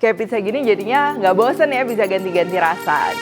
kayak pizza gini jadinya nggak bosen ya, bisa ganti-ganti rasa.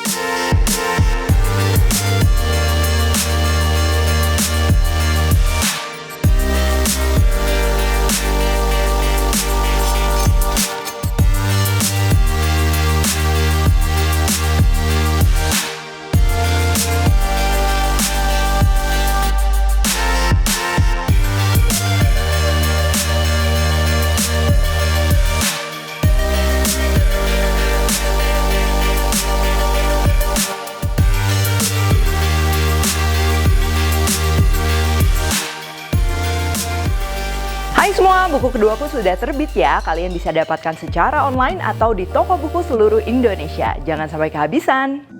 Hai semua, buku keduaku sudah terbit ya. Kalian bisa dapatkan secara online atau di toko buku seluruh Indonesia. Jangan sampai kehabisan.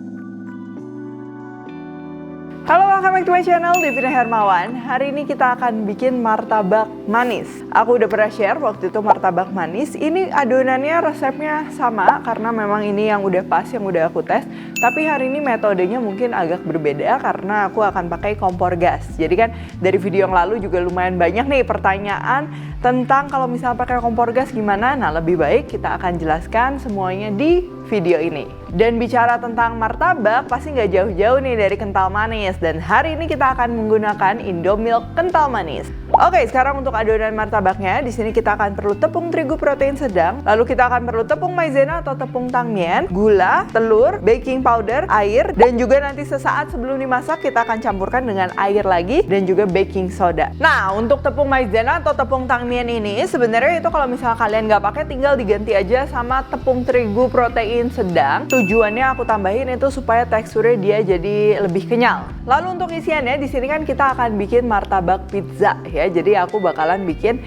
Halo, welcome back to my channel, Devina Hermawan. Hari ini kita akan bikin martabak manis. Aku udah pernah share waktu itu martabak manis. Ini adonannya resepnya sama karena memang ini yang udah pas, yang udah aku tes. Tapi hari ini metodenya mungkin agak berbeda karena aku akan pakai kompor gas. Jadi kan dari video yang lalu juga lumayan banyak nih pertanyaan tentang kalau misalnya pakai kompor gas gimana. Nah, lebih baik kita akan jelaskan semuanya di video ini. Dan bicara tentang martabak, pasti nggak jauh-jauh nih dari kental manis. Dan hari ini kita akan menggunakan Indomilk kental manis. Oke, sekarang untuk adonan martabaknya, di sini kita akan perlu tepung terigu protein sedang, lalu kita akan perlu tepung maizena atau tepung tangmian, gula, telur, baking powder, air, dan juga nanti sesaat sebelum dimasak kita akan campurkan dengan air lagi dan juga baking soda. Nah, untuk tepung maizena atau tepung tangmian ini sebenarnya itu kalau misalnya kalian nggak pakai, tinggal diganti aja sama tepung terigu protein sedang. Tujuannya aku tambahin itu supaya teksturnya dia jadi lebih kenyal. Lalu untuk isiannya di sini kan kita akan bikin martabak pizza ya. Jadi aku bakalan bikin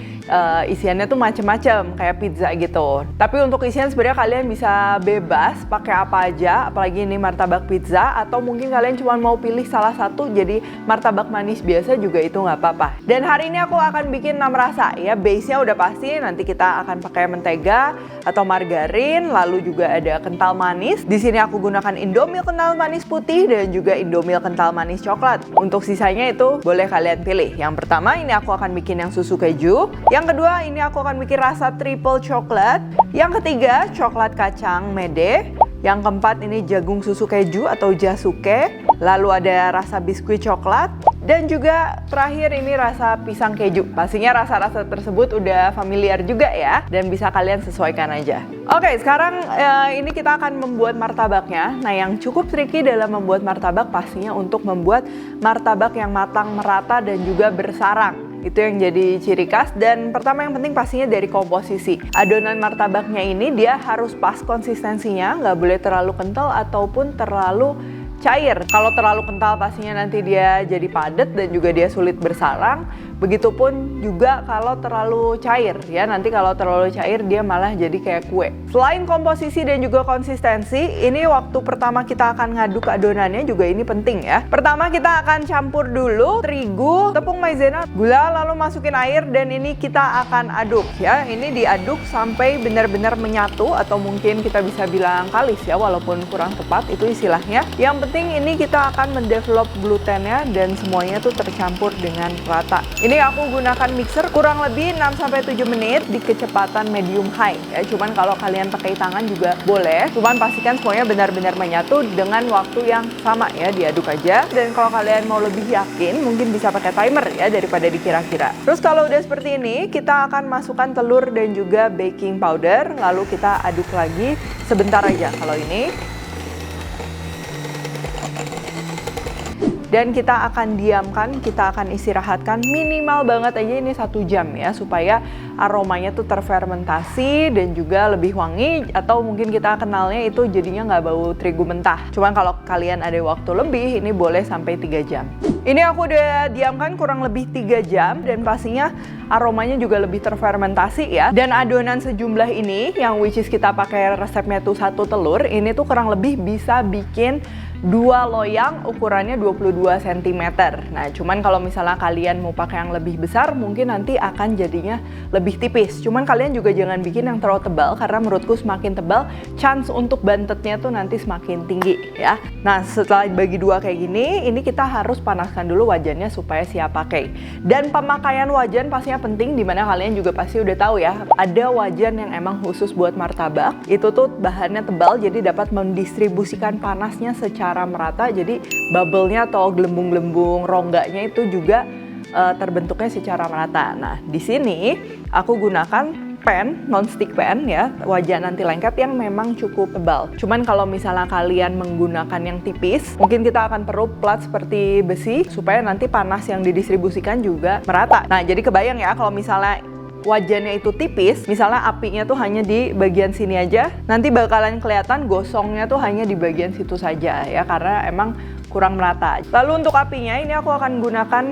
isiannya tuh macem-macem kayak pizza gitu. Tapi untuk isian sebenarnya kalian bisa bebas pakai apa aja, apalagi ini martabak pizza, atau mungkin kalian cuma mau pilih salah satu jadi martabak manis biasa juga itu nggak apa-apa. Dan hari ini aku akan bikin 6 rasa ya. Base-nya udah pasti, nanti kita akan pakai mentega atau margarin, lalu juga ada kental manis. Di sini aku gunakan Indomilk kental manis putih dan juga Indomilk kental manis coklat. Untuk sisanya itu boleh kalian pilih. Yang pertama ini aku akan bikin yang susu keju. Yang kedua ini aku akan bikin rasa triple coklat. Yang ketiga coklat kacang mede. Yang keempat ini jagung susu keju atau jasuke. Lalu ada rasa biskuit coklat. Dan juga terakhir ini rasa pisang keju. Pastinya rasa-rasa tersebut udah familiar juga ya. Dan bisa kalian sesuaikan aja. Oke, sekarang ini kita akan membuat martabaknya. Nah, yang cukup tricky dalam membuat martabak pastinya untuk membuat martabak yang matang merata dan juga bersarang. Itu yang jadi ciri khas. Dan pertama yang penting pastinya dari komposisi. Adonan martabaknya ini dia harus pas konsistensinya, nggak boleh terlalu kental ataupun terlalu cair. Kalau terlalu kental pastinya nanti dia jadi padat dan juga dia sulit bersarang. Begitupun juga kalau terlalu cair ya, nanti kalau terlalu cair dia malah jadi kayak kue. Selain komposisi dan juga konsistensi, ini waktu pertama kita akan ngaduk adonannya juga ini penting ya. Pertama kita akan campur dulu terigu, tepung maizena, gula, lalu masukin air dan ini kita akan aduk ya. Ini diaduk sampai benar-benar menyatu atau mungkin kita bisa bilang kalis ya, walaupun kurang tepat itu istilahnya. Yang penting ini kita akan mendevelop glutennya dan semuanya tuh tercampur dengan rata. Ini aku gunakan mixer kurang lebih 6-7 menit di kecepatan medium high ya. Cuman kalau kalian pakai tangan juga boleh. Cuman pastikan semuanya benar-benar menyatu dengan waktu yang sama ya, diaduk aja. Dan kalau kalian mau lebih yakin mungkin bisa pakai timer ya daripada dikira-kira. Terus kalau udah seperti ini kita akan masukkan telur dan juga baking powder. Lalu kita aduk lagi sebentar aja kalau ini. Dan kita akan diamkan, kita akan istirahatkan minimal banget aja ini 1 jam ya, supaya aromanya tuh terfermentasi dan juga lebih wangi, atau mungkin kita kenalnya itu jadinya nggak bau terigu mentah. Cuman kalau kalian ada waktu lebih, ini boleh sampai 3 jam. Ini aku udah diamkan kurang lebih 3 jam dan pastinya aromanya juga lebih terfermentasi ya. Dan adonan sejumlah ini yang which is kita pakai resepnya tuh 1 telur, ini tuh kurang lebih bisa bikin 2 loyang ukurannya 22 cm. Nah, cuman kalau misalnya kalian mau pakai yang lebih besar, mungkin nanti akan jadinya lebih tipis. Cuman kalian juga jangan bikin yang terlalu tebal, karena menurutku semakin tebal, chance untuk bantetnya tuh nanti semakin tinggi ya. Nah, setelah bagi 2 kayak gini, ini kita harus panaskan panaskan dulu wajannya supaya siap pakai. Dan pemakaian wajan pastinya penting, dimana kalian juga pasti udah tahu ya, ada wajan yang emang khusus buat martabak. Itu tuh bahannya tebal, jadi dapat mendistribusikan panasnya secara merata, jadi bubble-nya atau gelembung-gelembung rongganya itu juga terbentuknya secara merata. Nah, di sini aku gunakan pan, non-stick pan ya, wajan anti lengket yang memang cukup tebal. Cuman kalau misalnya kalian menggunakan yang tipis, mungkin kita akan perlu plat seperti besi supaya nanti panas yang didistribusikan juga merata. Nah, jadi kebayang ya kalau misalnya wajannya itu tipis, misalnya apinya tuh hanya di bagian sini aja, nanti bakalan kelihatan gosongnya tuh hanya di bagian situ saja ya, karena emang kurang merata. Lalu untuk apinya ini aku akan gunakan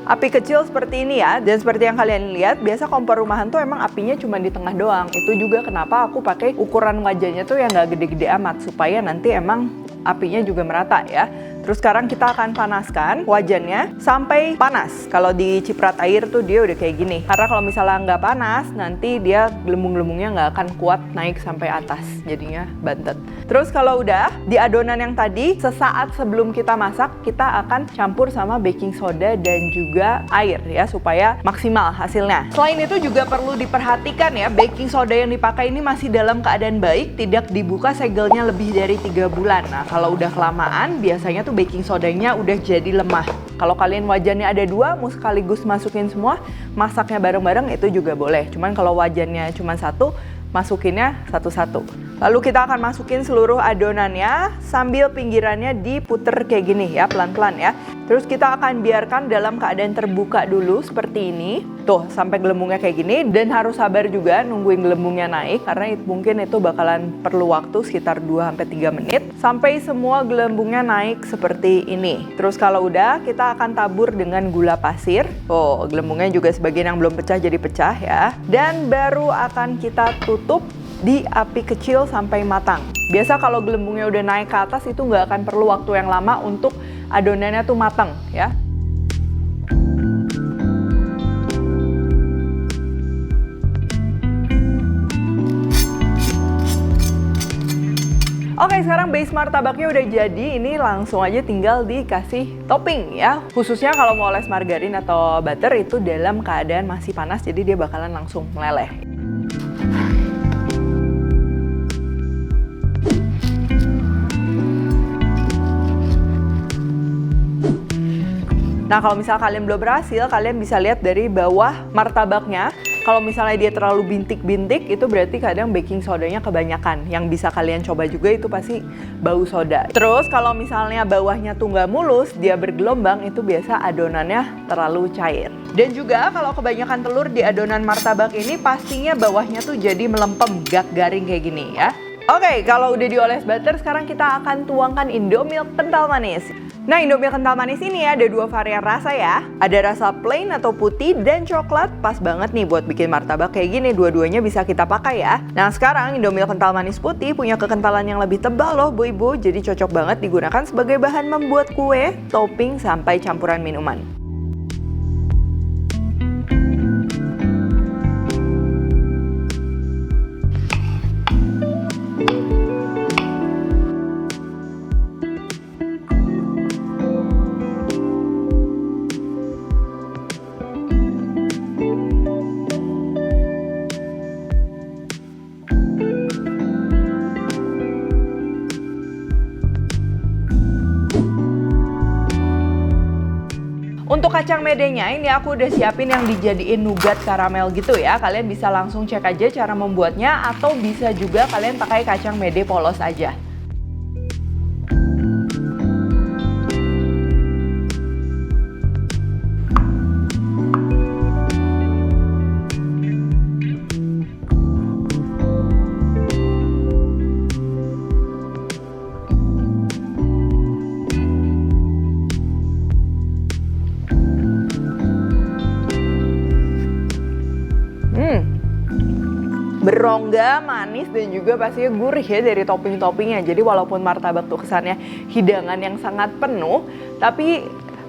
api kecil seperti ini ya, dan seperti yang kalian lihat, biasa kompor rumahan tuh emang apinya cuma di tengah doang. Itu juga kenapa aku pakai ukuran wajannya tuh yang nggak gede-gede amat, supaya nanti emang apinya juga merata ya. Terus sekarang kita akan panaskan wajannya sampai panas. Kalau diciprat air tuh dia udah kayak gini. Karena kalau misalnya nggak panas, nanti dia gelembung-gelembungnya nggak akan kuat naik sampai atas. Jadinya bantet. Terus kalau udah, di adonan yang tadi, sesaat sebelum kita masak, kita akan campur sama baking soda dan juga air ya, supaya maksimal hasilnya. Selain itu juga perlu diperhatikan ya, baking soda yang dipakai ini masih dalam keadaan baik, tidak dibuka segelnya lebih dari 3 bulan. Nah, kalau udah kelamaan, biasanya tuh baking sodanya udah jadi lemah. Kalau kalian wajannya ada 2, mau sekaligus masukin semua, masaknya bareng-bareng itu juga boleh. Cuman kalau wajannya cuma 1, masukinnya satu-satu. Lalu kita akan masukin seluruh adonannya sambil pinggirannya diputer kayak gini ya, pelan-pelan ya. Terus kita akan biarkan dalam keadaan terbuka dulu seperti ini. Tuh, sampai gelembungnya kayak gini, dan harus sabar juga nungguin gelembungnya naik karena mungkin itu bakalan perlu waktu sekitar 2-3 menit sampai semua gelembungnya naik seperti ini. Terus kalau udah, kita akan tabur dengan gula pasir. Oh, gelembungnya juga sebagian yang belum pecah jadi pecah ya. Dan baru akan kita tutup di api kecil sampai matang. Biasa kalau gelembungnya udah naik ke atas itu nggak akan perlu waktu yang lama untuk adonannya tuh matang ya. Oke, sekarang base martabaknya udah jadi, ini langsung aja tinggal dikasih topping ya. Khususnya kalau mau oles margarin atau butter itu dalam keadaan masih panas, jadi dia bakalan langsung meleleh. Nah, kalau misalnya kalian belum berhasil, kalian bisa lihat dari bawah martabaknya. Kalau misalnya dia terlalu bintik-bintik, itu berarti kadang baking sodanya kebanyakan. Yang bisa kalian coba juga itu pasti bau soda. Terus kalau misalnya bawahnya tuh nggak mulus, dia bergelombang, itu biasa adonannya terlalu cair. Dan juga kalau kebanyakan telur di adonan martabak ini, pastinya bawahnya tuh jadi melempem, gak garing kayak gini ya. Oke, kalau udah dioles butter, sekarang kita akan tuangkan Indomilk kental manis. Nah, Indomilk kental manis ini ada 2 varian rasa ya. Ada rasa plain atau putih dan coklat. Pas banget nih buat bikin martabak kayak gini. Dua-duanya bisa kita pakai ya. Nah, sekarang Indomilk kental manis putih punya kekentalan yang lebih tebal loh Bu Ibu. Jadi cocok banget digunakan sebagai bahan membuat kue, topping, sampai campuran minuman. Untuk kacang medenya ini aku udah siapin yang dijadiin nougat karamel gitu ya. Kalian bisa langsung cek aja cara membuatnya, atau bisa juga kalian pakai kacang mede polos aja. Berongga, manis, dan juga pastinya gurih ya dari topping-toppingnya. Jadi walaupun martabak tuh kesannya hidangan yang sangat penuh, tapi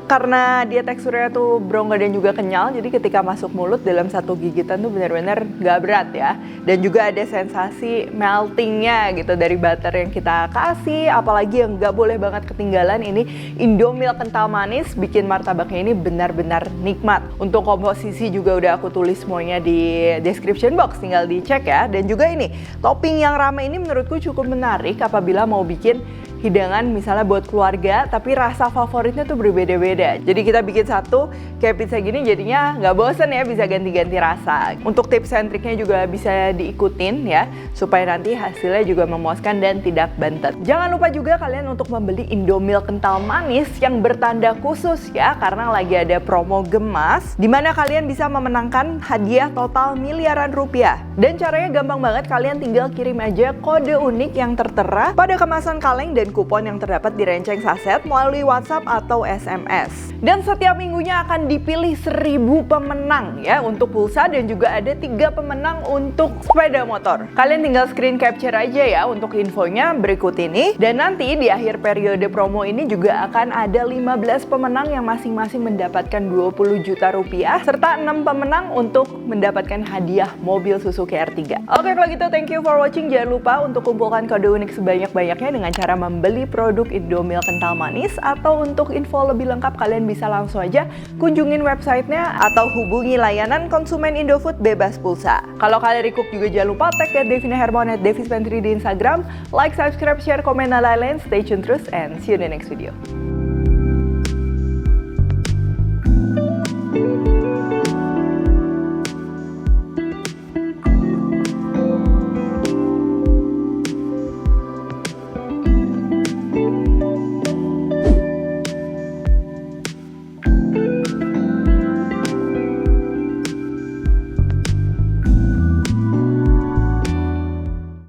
Karena dia teksturnya tuh berongga dan juga kenyal, jadi ketika masuk mulut dalam satu gigitan tuh benar-benar nggak berat ya. Dan juga ada sensasi meltingnya gitu dari butter yang kita kasih. Apalagi yang nggak boleh banget ketinggalan, ini Indomilk kental manis bikin martabaknya ini benar-benar nikmat. Untuk komposisi juga udah aku tulis semuanya di description box, tinggal dicek ya. Dan juga ini topping yang ramai ini menurutku cukup menarik apabila mau bikin hidangan misalnya buat keluarga, tapi rasa favoritnya tuh berbeda-beda. Jadi kita bikin satu kayak pizza gini jadinya nggak bosen ya, bisa ganti-ganti rasa. Untuk tips and triknya juga bisa diikutin ya, supaya nanti hasilnya juga memuaskan dan tidak bantet. Jangan lupa juga kalian untuk membeli Indomilk kental manis yang bertanda khusus ya, karena lagi ada promo gemas, dimana kalian bisa memenangkan hadiah total miliaran rupiah. Dan caranya gampang banget, kalian tinggal kirim aja kode unik yang tertera pada kemasan kaleng dan kupon yang terdapat di renceng saset melalui WhatsApp atau SMS. Dan setiap minggunya akan dipilih 1000 pemenang ya untuk pulsa, dan juga ada 3 pemenang untuk sepeda motor. Kalian tinggal screen capture aja ya untuk infonya berikut ini. Dan nanti di akhir periode promo ini juga akan ada 15 pemenang yang masing-masing mendapatkan 20 juta rupiah serta 6 pemenang untuk mendapatkan hadiah mobil Suzuki R3. Oke, kalau gitu thank you for watching. Jangan lupa untuk kumpulkan kode unik sebanyak-banyaknya dengan cara membeli produk Indomilk kental manis, atau untuk info lebih lengkap kalian bisa langsung aja kunjungin websitenya atau hubungi layanan konsumen Indofood bebas pulsa. Kalau kalian recook juga jangan lupa tag Devina Hermawan @devispantry di Instagram, like, subscribe, share, komen, dan lain-lain. Stay tune terus and see you in the next video.